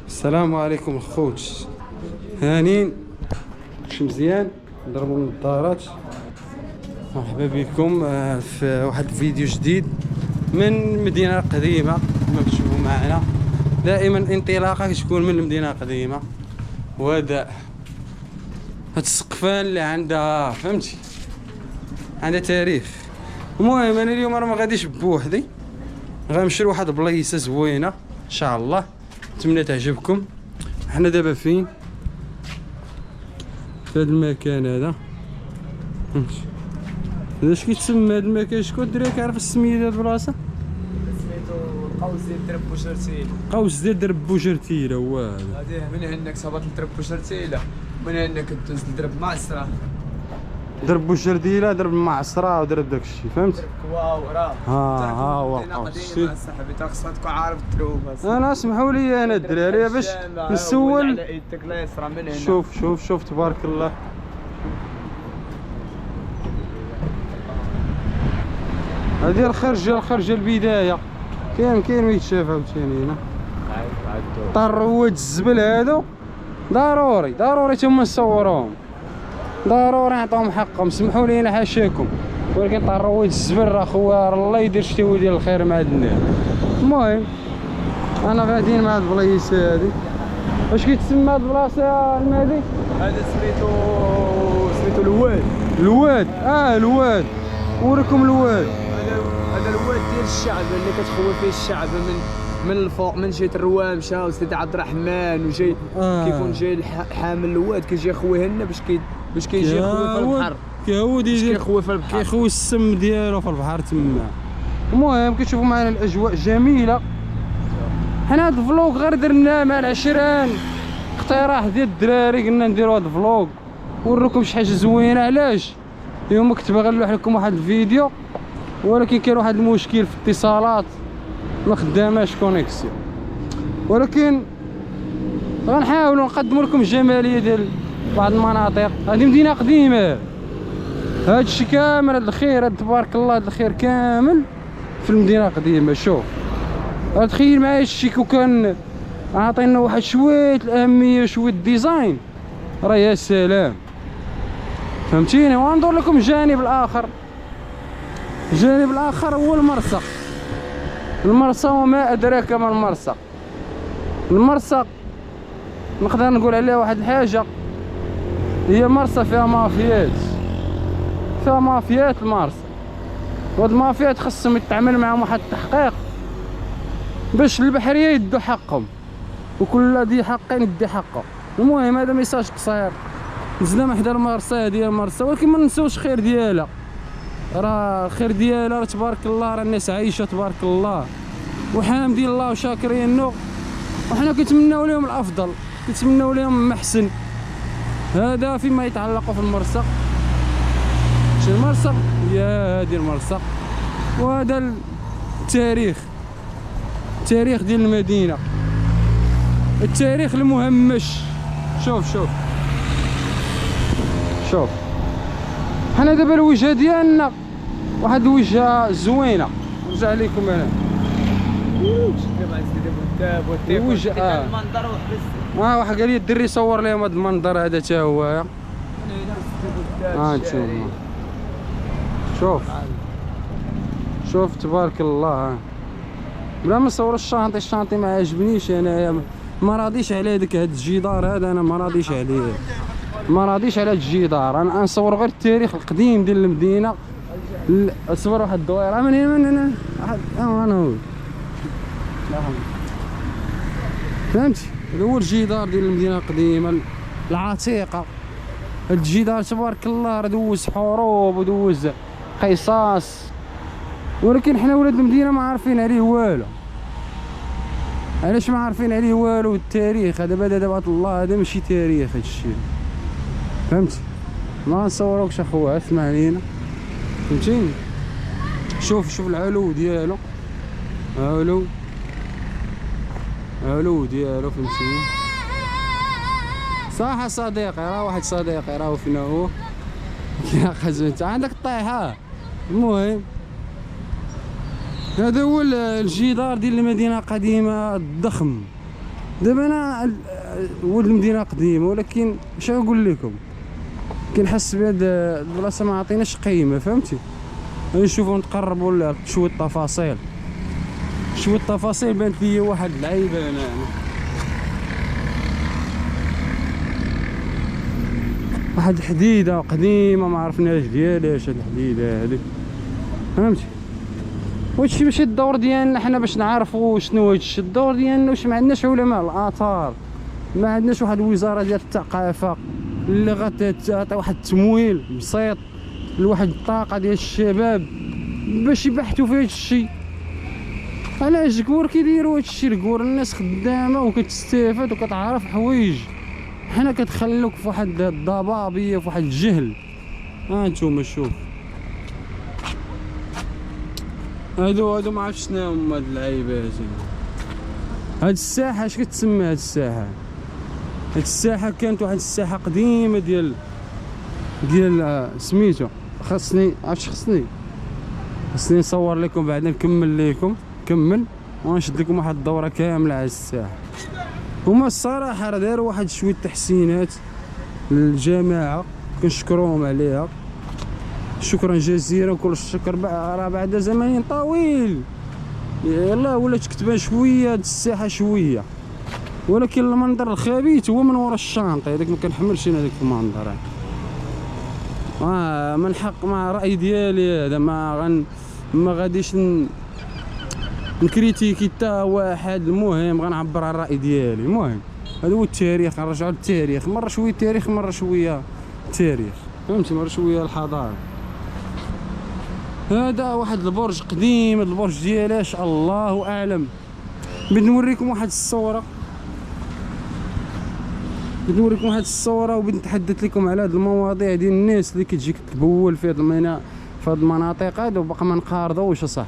السلام عليكم الخوت، هانين كلشي مزيان؟ نضربوا النظارات. مرحبا بكم في واحد الفيديو جديد من مدينة قديمة. كما كتشوفوا معنا دائما انطلاقة كتكون من المدينة القديمة، وهذا هاد السقفان اللي عندها فهمتي عندها تاريخ. المهم انا اليوم راه ما غاديش بوحدي، غنمشي لواحد البلايصه زوينه ان شاء الله، نتمنى تعجبكم. حنا دابا فين؟ في هذا المكان هذا فهمتي. اش كيتسمى هذا المكان؟ شكون الدراري كيعرف السميه ديال البلاصه؟ سميتو قوس ديال درب بوشرتيله. قوس ديال درب بوشرتيله هو هذا. هذه من هناك صابت لدرب بوشرتيله، من هناك دوز لدرب معسره، درب بوشرتيله، درب معصره، ودرب داكشي فهمت. درب كواو راه ها هو قوس قوس. صاحبي تا خصك تكون عارف الدروب. انا اسمحوا لي انا الدراري باش نسول. على ايدك لا يسرى من هنا. شوف تبارك الله. هذه الخرجه البدايه. كاين ما يتشاف عاوتاني هنا. طروات الزبل هادو ضروري تما نصوروهم، ضروري نعطيهم حقهم. سمحوا لي انا حاشاكم، ولكن طروات الزبل راه خويا الله يدير شتوي ديال الخير مع هاد الناس. المهم انا غاديين مع هاد البلايصه هادي. واش كيتسمى هاد البلاصه يا المهدي؟ هذا سميتو الواد. الواد. وريكم الواد. هذا الواد ديال الشعب اللي كتخوي فيه الشعب من الفوق، من جهه الروامشه وسيدي عبد الرحمن وجاي. كيكون جاي حامل الواد كيجي يخويه لنا باش كيجي يخوي في البحر. كيخوي في البحر، كيخوي السم ديالو في البحر تما. المهم كتشوفوا معنا الاجواء جميله. حنا هاد الفلوق غير درناه مع العشران، اقتراح ديال الدراري، قلنا نديرو هاد الفلوق ونوريكم شي حاجه زوينه. علاش اليوم كنت باغي نلوح لكم واحد الفيديو، ولكن كاين واحد المشكل في الاتصالات، ما خداماش كونيكسيون، ولكن غنحاولوا نقدموا لكم الجماليه ديال بعض المناطق. هذه مدينه قديمه، هذا الشيء كامل، هذا الخير، هذا تبارك الله، هذا الخير كامل في المدينه القديمه. شوف تخيل معايا الشيء كون كان عاطينا واحد شويه الاهميه، شويه الديزاين، راه يا سلام فهمتيني. وندور لكم الجانب الاخر. الجانب الاخر هو المرسى وما ادراك ما المرسى نقدر نقول عليها واحد الحاجه، هي مرسى فيها مافيات المرسى. وهاد المافيات خصهم يتعامل معهم واحد التحقيق باش البحريه يدوا حقهم، وكل ذي حق يدي حقه. المهم هذا ميساج قصير، نزلنا من حدا المرسى ديال المرسى، ولكن ما ننساوش الخير ديالها. راه الخير ديالها راه تبارك الله، راه الناس عايشه تبارك الله وحامدين الله وشاكرينه، وحنا كنتمناو لهم الافضل، كنتمناو لهم محسن. هذا فيما يتعلق في المرسى. شنو المرسى؟ يا هذه المرسى. وهذا التاريخ ديال المدينه، التاريخ المهمش. شوف حنا دابا الوجهه ديالنا واحد الوجهه زوينه. نرجع لكم انا الوجهه. المنظر وحبس. واحد قال لي الدري صور لهم هذا المنظر هذا حتى هو. شوف تبارك الله. بلا ما نصور الشانطي ما عجبنيش انايا، ما راضيش على هذاك هاد الجدار هذا، انا ما راضيش عليه، ما راضيش على هاد الجدار. انا نصور غير التاريخ القديم ديال المدينه. نصور واحد الدويره من هنا انا هو فهمتي. هذا هو الجدار ديال المدينه القديمه العتيقه. هاد الجدار تبارك الله راه دوز حروب ودوز قصاص، ولكن حنا ولاد المدينه ما عارفين عليه والو. علاش ما عارفين عليه والو؟ التاريخ هذا بدا دابا الله، هذا ماشي تاريخ هذا الشيء فهمتي. ما نصوروكش اخويا، اسمع لينا فهمتيني. شوف العلو ديالو، علو ديالو فهمتيني. صح صديقي، راه واحد صديقي راه فينا هو يا خزنت عندك الطيحه. المهم هذا هو الجدار ديال المدينه القديمه الضخم. دابا انا ولد المدينه قديمه، ولكن اش نقول لكم، كنحس بهاد البلاصه ما عطيناش قيمه، فهمتي؟ نشوفوا نتقربوا شويه التفاصيل، شويه التفاصيل بانت لي واحد اللعيبه هنا. واحد الحديده قديمه ما عرفناش ديالاش هاد الحديده هادي، فهمتي؟ وهادشي ماشي الدور ديالنا حنا باش نعرفوا شنو هادشي. الدور ديالنا واش ما عندناش علماء الاثار، ما عندناش واحد الوزاره ديال الثقافه اللي غتعطي واحد التمويل بسيط لواحد الطاقه ديال الشباب باش يبحثوا في هادشي. علاش الكور كيديروا هادشي؟ الكور الناس خدامه وكتستافد وكتعرف حوايج، حنا كتخلوك في واحد الضبابيه، في واحد الجهل. ها نتوما شوف هادو ما عرفتش شنو هما هاد اللعيبات. هاد الساحه اش كتسمى؟ هاد الساحه، هاد الساحه كانت واحد الساحه قديمه ديال سميتو، خاصني نصور لكم بعدا نكمل لكم ونشد لكم واحد الدوره كامله على الساحه. هما الصراحه راه داروا واحد شويه تحسينات للجماعه كنشكروهم عليها شكرا جزيلا وكل الشكر. راه بعد زمن طويل يلاه ولات كتبان شويه هاد الساحه شويه، ولكن المنظر الخبيث هو من ورا الشانطه هذاك، ما كنحملش انا هذاك المنظر. من حق مع الراي ديالي هذا، ما غاديش نكريتيكي حتى واحد. المهم غنعبر على الراي ديالي. المهم هذا هو التاريخ، غنرجعوا للتاريخ، مره شويه تاريخ مره شويه تاريخ، فهمتي؟ مره شويه الحضاره. هذا واحد البرج قديم، هذا البرج ديالاش الله اعلم. بغيت نوريكم واحد الصوره، وبغيت نتحدث لكم على هاد المواضيع ديال الناس اللي كتجي تبول في هاد المناطق هادو وباقا ما نقارضوش. صح،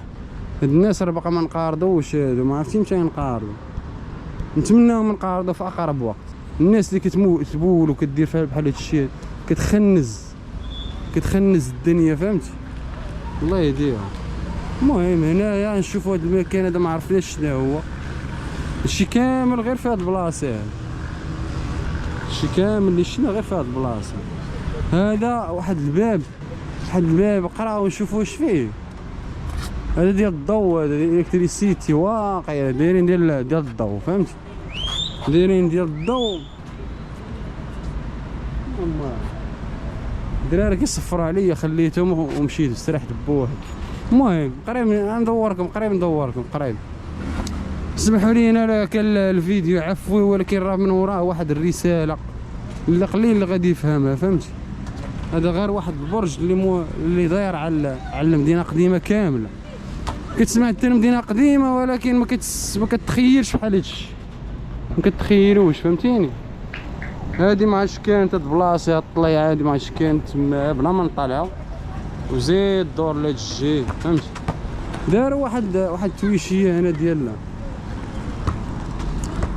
هاد الناس راه باقا ما نقارضوش، هادو ما عرفتي متى نقارضوا. نتمناو نقارضوا في اقرب وقت. الناس اللي تبول وكدير فيها بحال هادشي كتخنز الدنيا، فهمتي؟ الله يهديها. المهم هنايا نشوفوا هاد المكان هذا ما عرفناش شنو هو، هادشي كامل غير في هاد البلاصه هادي، هادشي كامل اللي شفنا غير في هاد البلاصه. هذا واحد الباب، قراو ونشوفوا واش فيه. هذا ديال الضوء، هذا ديال الالكتريسيتي واقيلا، دايرين ديال الضوء، فهمتي؟ دايرين ديال الضوء. الدراري كيصفروا عليا خليتهم ومشيت استريحت بوحدي. المهم قريب ندوركم قريب. اسمحوا لي انا كان الفيديو عفوي، ولكن راه من وراه واحد الرساله اللي قليل اللي غادي يفهمها، فهمتي؟ هذا غير واحد البرج اللي داير على المدينه قديمه كامله. كتسمع حتى مدينه قديمه، ولكن ما كتخيلش بحال هادشي، ما كتخيلوش، فهمتيني؟ هادي ما عرفتش كانت هاد البلاصه، هاد الطليعه هادي ما عرفتش كانت تما بلا ما نطلعوا، وزيد دور لهاد الجهه، فهمتي؟ داروا واحد التويشيه هنا ديالنا.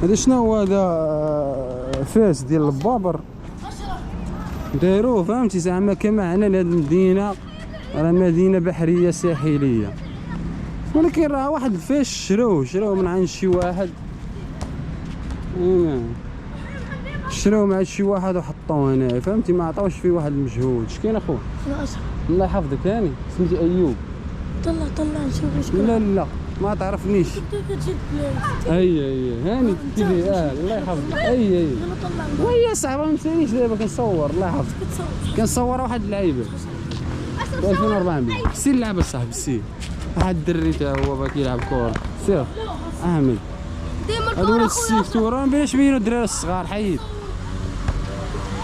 هذا شنو هو؟ هذا فاس ديال البابر داروه، فهمتي؟ زعما كمعنى لهاد المدينه راه مدينه بحريه ساحليه، ولكن راه واحد الفاس شراوه من عند شي واحد، شراوه مع شي واحد وحطوه هنا، فهمتي؟ ما عطاوش فيه واحد المجهود. شكاين اخو؟ انا اشرف. الله يحفظك. هاني سميتي ايوب؟ طلع نشوف واش لا ما تعرفنيش. اي هاني كيفي؟ الله يحفظك. اي ويا صاحبي ما نساليش دابا كنصور. الله يحفظك. كنصور واحد اللعيبه 2400. سير لعب اصاحبي، سير. واحد الدري تا هو باغي كيلعب كره. سير احمد. هادو ولاد السيكتور ما بيناش بينو الدراري الصغار، حيد.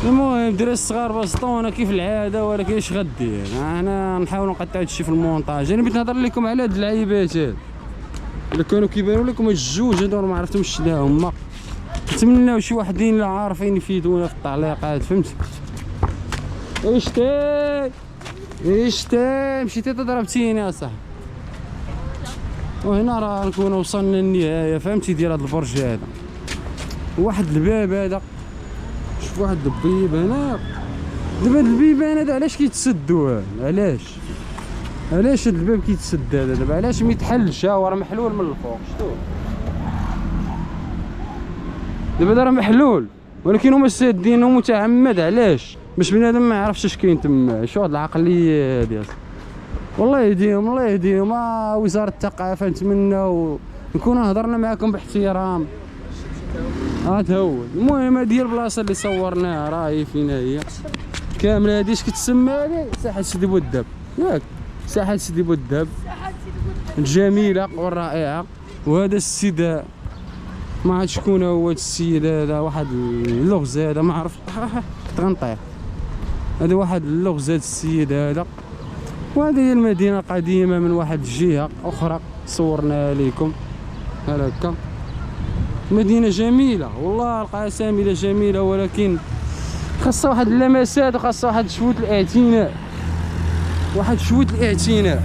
المهم الدراري الصغار بسطونا كيف العاده، ولكن اش غدير؟ انا نحاول نقطع هادشي في المونتاج. انا بغيت نهضر لكم على هاد اللعيبات هاد اللي كانوا كيبانوا لكم هاد الجوج هادو ما عرفتهمش شنو هما. نتمناو شي وحدين اللي عارفين يفيدونا في التعليقات، فهمتي؟ اشتي مشيتي ضربتيني اصاحبي. وهنا راه نكون وصلنا للنهايه، فهمتي؟ ديال هاد البرج هذا. واحد الباب هذا، شوف واحد البيب هنا. دابا هاد البيبان هذا علاش كيتسدوا؟ علاش علاش هاد الباب كيتسد هذا دابا؟ علاش ما يتحلش؟ ها هو راه محلول من الفوق، شتو دابا راه محلول، ولكن هما سادينو متعمد. علاش؟ باش بنادم ما يعرفش اش كاين تما. شو هاد العقليه هادي؟ والله يهديهم الله يهديهم. وزاره الثقافه نتمناو نكونوا هضرنا معاكم باحترام. هذا هو المهم. هادي هي البلاصه اللي صورناها، راهي فينا هي كامله. هادي اش كتسمى؟ هادي ساحه سيدي بوداب ياك؟ ساحه سيدي بوداب الجميله والرائعه. وهذا السيد ما عرفت شكون هو هاد السيد هذا، واحد اللغز هذا ما عرفت كنت غنطيح. هذا واحد اللغز هاد السيد هذا. وهذه هي المدينه القديمه من واحد الجهه اخرى صورناها لكم هكا. مدينه جميله والله القسم الى جميله، ولكن خاصها واحد اللمسات وخاصها واحد شويه الاعتناء، واحد شويه الاعتناء.